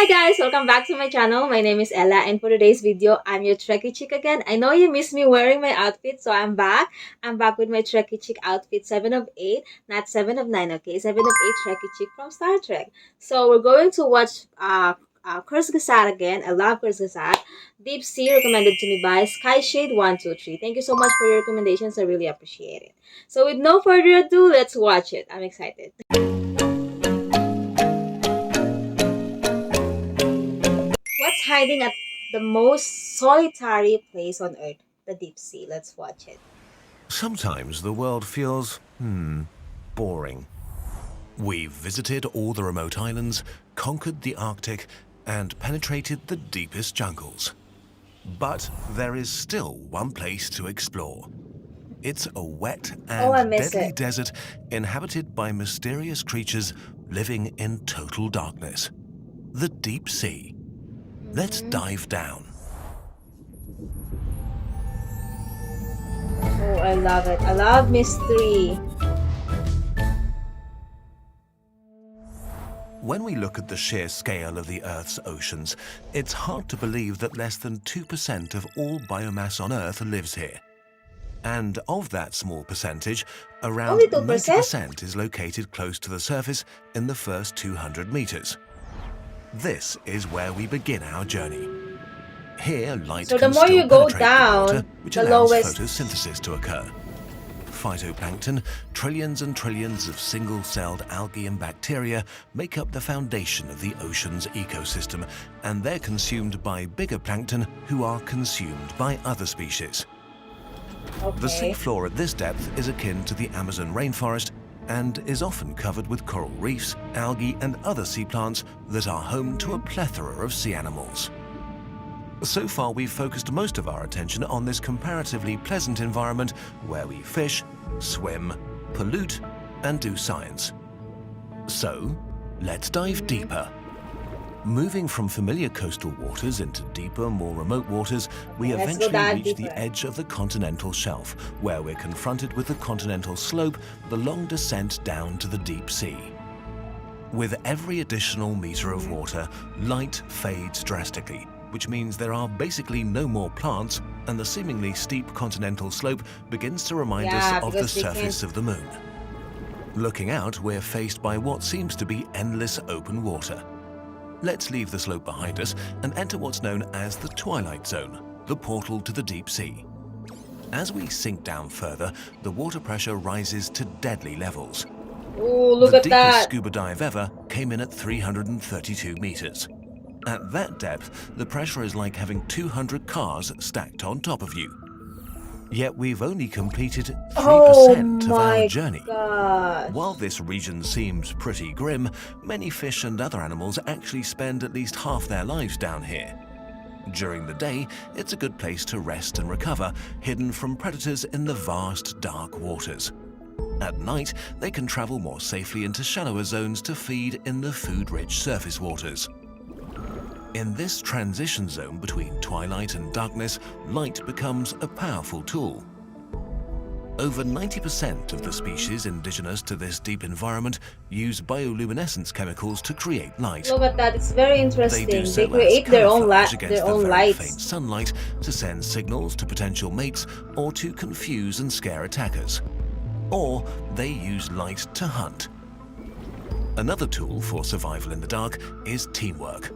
Hi guys, welcome back to my channel. My name is Ella and for today's video, I'm your Trekkie chick again. I know you missed me wearing my outfit, so I'm back. I'm back with my Trekkie chick outfit 7 of 8, not 7 of 9, okay? 7 of 8 Trekkie chick from Star Trek. So we're going to watch KURZGESAGT again. I love KURZGESAGT. Deep Sea recommended to me by SkyShade123. Thank you so much for your recommendations. I really appreciate it. So with no further ado, let's watch it. I'm excited. What's hiding at the most solitary place on Earth? The deep sea. Let's watch it. Sometimes the world feels, boring. We've visited all the remote islands, conquered the Arctic, and penetrated the deepest jungles. But there is still one place to explore. It's a wet and deadly desert inhabited by mysterious creatures living in total darkness. The deep sea. Let's dive down. Oh, I love it. I love mystery. When we look at the sheer scale of the Earth's oceans, it's hard to believe that less than 2% of all biomass on Earth lives here. And of that small percentage, around 90% is located close to the surface in the first 200 meters. This is where we begin our journey. Here, light can still penetrate the water, which allows photosynthesis to occur. Phytoplankton, trillions and trillions of single-celled algae and bacteria make up the foundation of the ocean's ecosystem, and they're consumed by bigger plankton who are consumed by other species. The seafloor at this depth is akin to the Amazon rainforest and is often covered with coral reefs, algae and other sea plants that are home to a plethora of sea animals. So far we've focused most of our attention on this comparatively pleasant environment where we fish, swim, pollute and do science. So let's dive deeper. Moving from familiar coastal waters into deeper, more remote waters, we eventually reach the edge of the continental shelf, where we're confronted with the continental slope, the long descent down to the deep sea. With every additional meter of water, light fades drastically, which means there are basically no more plants, and the seemingly steep continental slope begins to remind us of the surface of the moon. Looking out, we're faced by what seems to be endless open water. Let's leave the slope behind us and enter what's known as the twilight zone, the portal to the deep sea. As we sink down further, the water pressure rises to deadly levels. Ooh, look at that! The deepest scuba dive ever came in at 332 meters. At that depth, the pressure is like having 200 cars stacked on top of you. Yet we've only completed 3% of our journey. While this region seems pretty grim, many fish and other animals actually spend at least half their lives down here. During the day, it's a good place to rest and recover, hidden from predators in the vast, dark waters. At night, they can travel more safely into shallower zones to feed in the food-rich surface waters. In this transition zone between twilight and darkness, light becomes a powerful tool. Over 90% of the species indigenous to this deep environment use bioluminescence chemicals to create light. Look at that, it's very interesting. They create their own lights. Faint sunlight to send signals to potential mates or to confuse and scare attackers. Or they use light to hunt. Another tool for survival in the dark is teamwork.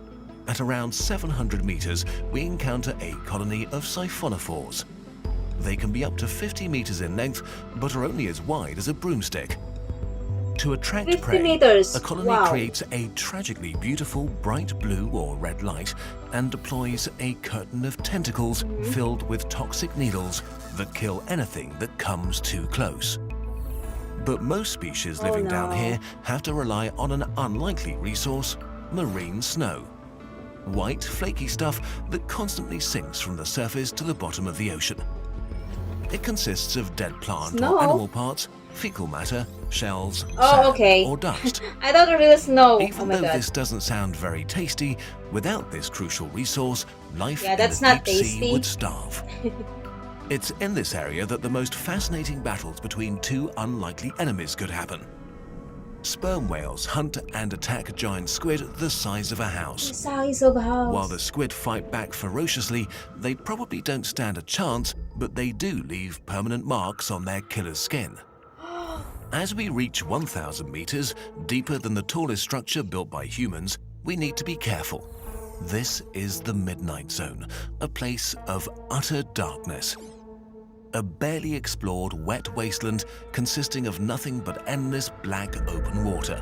At around 700 meters, we encounter a colony of siphonophores. They can be up to 50 meters in length, but are only as wide as a broomstick. To attract prey, a colony creates a tragically beautiful bright blue or red light and deploys a curtain of tentacles filled with toxic needles that kill anything that comes too close. But most species living down here have to rely on an unlikely resource, marine snow. White, flaky stuff that constantly sinks from the surface to the bottom of the ocean. It consists of dead plant or animal parts, fecal matter, shells, sand, or dust. I thought it was snow. Even though this doesn't sound very tasty, without this crucial resource, life in the deep sea would starve. It's in this area that the most fascinating battles between two unlikely enemies could happen. Sperm whales hunt and attack giant squid the size of a The house. size of a house. While the squid fight back ferociously, they probably don't stand a chance, but they do leave permanent marks on their killer's skin. As we reach 1,000 meters, deeper than the tallest structure built by humans, we need to be careful. This is the Midnight Zone, a place of utter darkness. A barely explored wet wasteland consisting of nothing but endless black open water.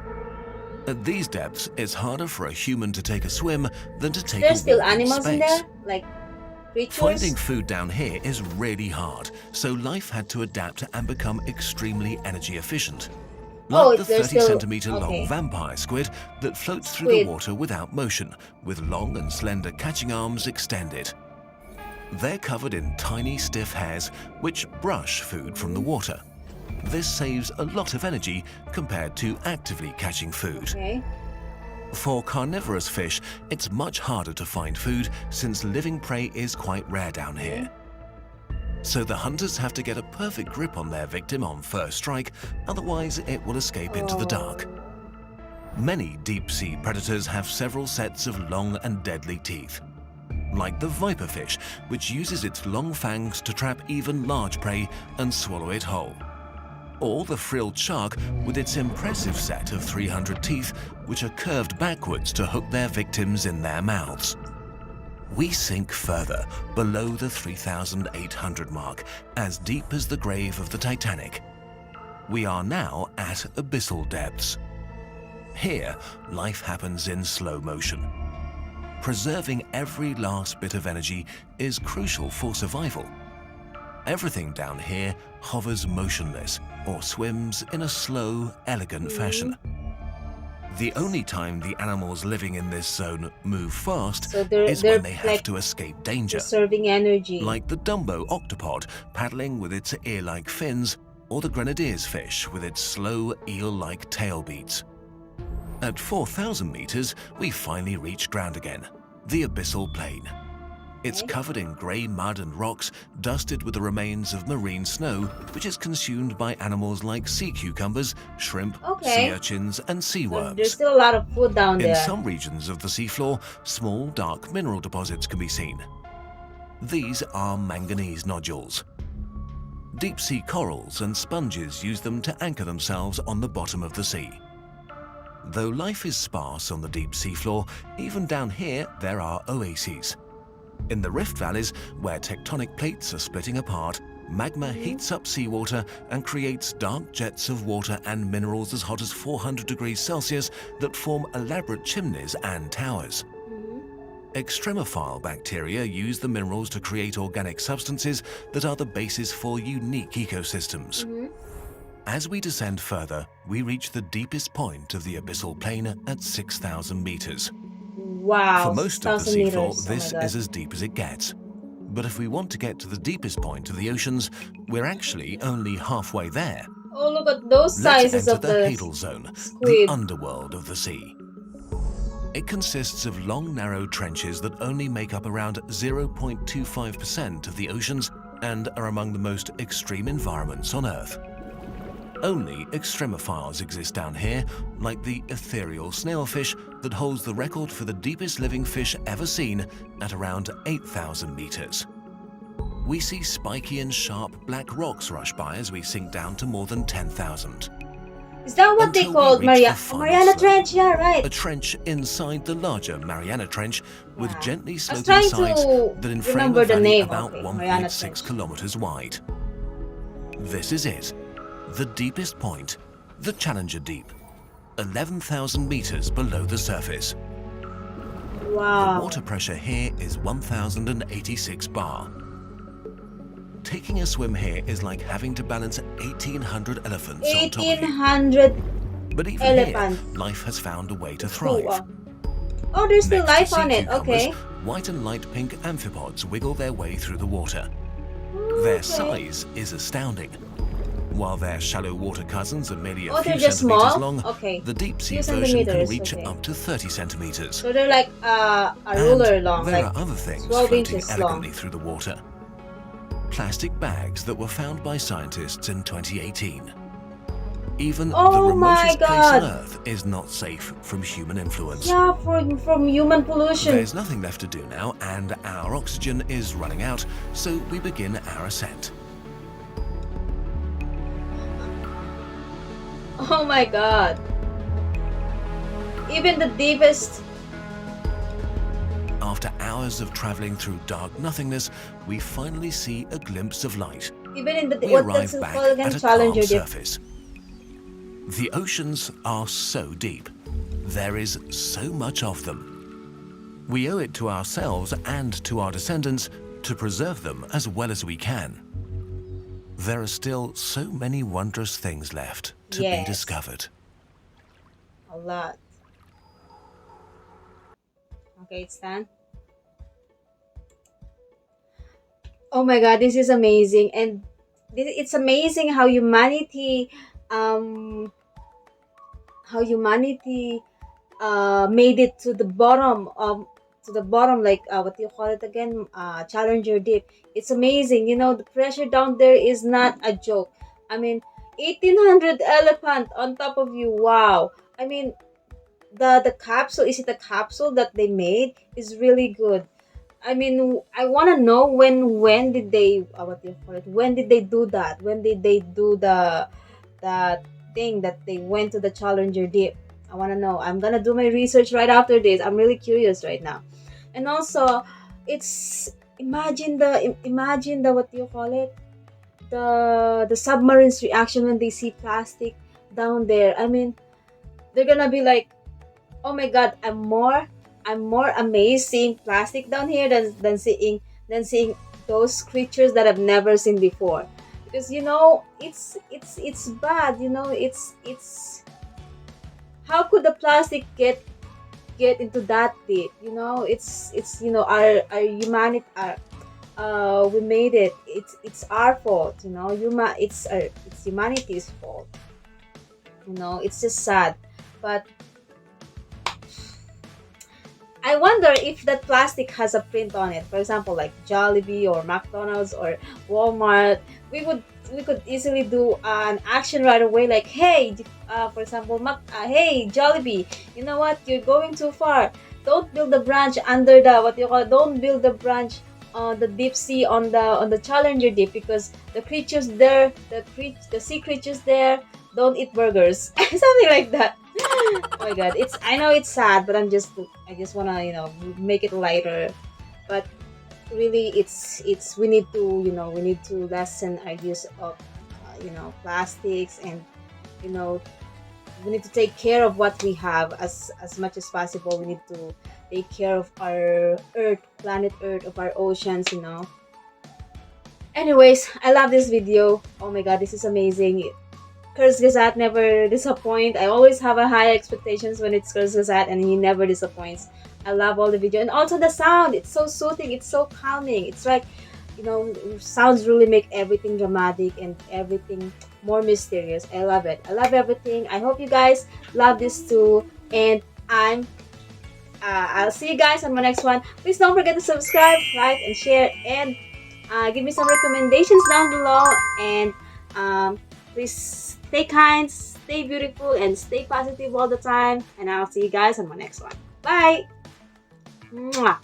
At these depths, it's harder for a human to take a swim than to take There's a still walk in animals in space. there? Like creatures? Finding food down here is really hard, so life had to adapt and become extremely energy efficient. Like the there's 30 still- centimeter long okay. vampire squid that floats through Squid. the water without motion, with long and slender catching arms extended. They're covered in tiny stiff hairs which brush food from the water. This saves a lot of energy compared to actively catching food. Okay. For carnivorous fish, it's much harder to find food since living prey is quite rare down here. So the hunters have to get a perfect grip on their victim on first strike, otherwise it will escape into the dark. Many deep-sea predators have several sets of long and deadly teeth. Like the viperfish, which uses its long fangs to trap even large prey and swallow it whole. Or the frilled shark with its impressive set of 300 teeth, which are curved backwards to hook their victims in their mouths. We sink further, below the 3,800 mark, as deep as the grave of the Titanic. We are now at abyssal depths. Here, life happens in slow motion. Preserving every last bit of energy is crucial for survival. Everything down here hovers motionless or swims in a slow, elegant fashion. The only time the animals living in this zone move fast So is they're when they have like to escape danger, preserving energy. like the Dumbo octopod paddling with its ear-like fins, or the grenadier's fish with its slow, eel-like tail beats. At 4,000 meters, we finally reach ground again, the abyssal plain. It's Okay. covered in grey mud and rocks, dusted with the remains of marine snow, which is consumed by animals like sea cucumbers, shrimp, Okay. sea urchins, and sea So worms. there's still a lot of food down In there. some regions of the seafloor, small, dark mineral deposits can be seen. These are manganese nodules. Deep-sea corals and sponges use them to anchor themselves on the bottom of the sea. Though life is sparse on the deep seafloor, even down here there are oases. In the rift valleys, where tectonic plates are splitting apart, magma heats up seawater and creates dark jets of water and minerals as hot as 400 degrees Celsius that form elaborate chimneys and towers. Extremophile bacteria use the minerals to create organic substances that are the basis for unique ecosystems. As we descend further, we reach the deepest point of the abyssal plain at 6,000 meters. Wow. For most of the 6,000 seafloor, meters. this Oh my is God. as deep as it gets. But if we want to get to the deepest point of the oceans, we're actually only halfway there. Oh, look at those Let's sizes enter of the the Hadal Zone, the squid. underworld of the sea. It consists of long, narrow trenches that only make up around 0.25% of the oceans and are among the most extreme environments on Earth. Only extremophiles exist down here, like the ethereal snailfish that holds the record for the deepest living fish ever seen at around 8,000 meters. We see spiky and sharp black rocks rush by as we sink down to more than 10,000. Is that what they Until we called reach Maria? the final Mariana slope. Trench? Yeah, right. A trench inside the larger Mariana Trench with Yeah. gently I was sloping trying sides to that inframe remember a the valley name. about Okay, Mariana 1.6 Trench. kilometers wide. This is it, the deepest point, the Challenger Deep, 11,000 meters below the surface. The Wow. water pressure here is 1,086 bar. Taking a swim here is like having to balance 1,800 elephants on top of you. 1,800. But even elephants. here, life has found a way to Oh, thrive. wow. Oh, there's still Next to life on sea it. cucumbers, Okay. white and light pink amphipods wiggle their way through the water. Their Okay. size is astounding. While their shallow water cousins are merely a Oh, few they're just centimeters small? long, Okay. the deep sea Few version can centimeters, reach okay. up to 30 centimeters. So they're like a And ruler long, there like are other things 12 floating inches elegantly long. through the water. Plastic bags that were found by scientists in 2018. Even the Oh my remotest place on god. Earth is not safe from human influence. Yeah, from human pollution. There's nothing left to do now, and our oxygen is running out, so we begin our ascent. Oh my god. Even the deepest. After hours of traveling through dark nothingness, we finally see a glimpse of light. Even in the We what arrive that's back called again, at a calm Challenger Deep. surface. The oceans are so deep. There is so much of them. We owe it to ourselves and to our descendants to preserve them as well as we can. There are still so many wondrous things left to be Yes. discovered. A lot. Okay, it's done. Oh my god, this is amazing. And it's amazing how humanity um made it to the bottom, like what do you call it again, Challenger Deep. It's amazing, you know, the pressure down there is not a joke. I mean, 1800 elephant on top of you. Wow. I mean, the capsule, is it a capsule that they made, is really good. I mean, I want to know when did they what do you call it, when did they do that, when did they do that thing that they went to the Challenger Deep. I want to know. I'm gonna do my research right after this. I'm really curious right now. And also, it's imagine the what do you call it, the submarine's reaction when they see plastic down there. I mean, they're gonna be like, oh my god, I'm more amazed seeing plastic down here than seeing those creatures that I've never seen before. Because you know, it's bad, you know, it's how could the plastic get into that deep, you know? It's you know, our humanity, we made it. It's our fault, you know. It's humanity's fault. You know, it's just sad. But I wonder if that plastic has a print on it. For example, like Jollibee or McDonald's or Walmart, we could easily do an action right away. Like, hey, for example, hey Jollibee, you know what? You're going too far. Don't build a branch under the what you call. Don't build the branch on the deep sea on the Challenger Deep, because the creatures there, the sea creatures there, don't eat burgers. Something like that. Oh my god, I know it's sad, but I just wanna, you know, make it lighter. But really, we need to, you know, we need to lessen our use of you know, plastics, and you know, we need to take care of what we have as much as possible. We need to take care of our Earth, planet Earth, of our oceans, you know. Anyways, I love this video. Oh my god, this is amazing. KURZGESAGT never disappoint. I always have a high expectations when it's KURZGESAGT, and he never disappoints. I love all the video, and also the sound. It's so soothing. It's so calming. It's like, you know, sounds really make everything dramatic and everything more mysterious. I love it. I love everything. I hope you guys love this too. And I'll see you guys on my next one. Please don't forget to subscribe, like, and share, and give me some recommendations down below. And please stay kind, stay beautiful, and stay positive all the time. And I'll see you guys on my next one. Bye! Mwah.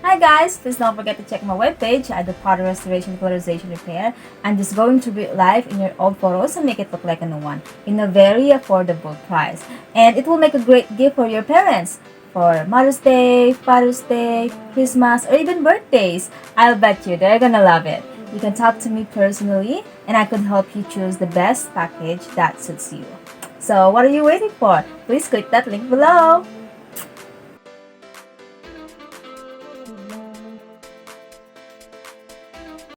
Hi guys, please don't forget to check my webpage. I do photo restoration, colorization, repair. I'm just going to be live in your old photos and make it look like a new one in a very affordable price. And it will make a great gift for your parents for Mother's Day, Father's Day, Christmas, or even birthdays. I'll bet you they're gonna love it. You can talk to me personally and I could help you choose the best package that suits you. So what are you waiting for? Please click that link below.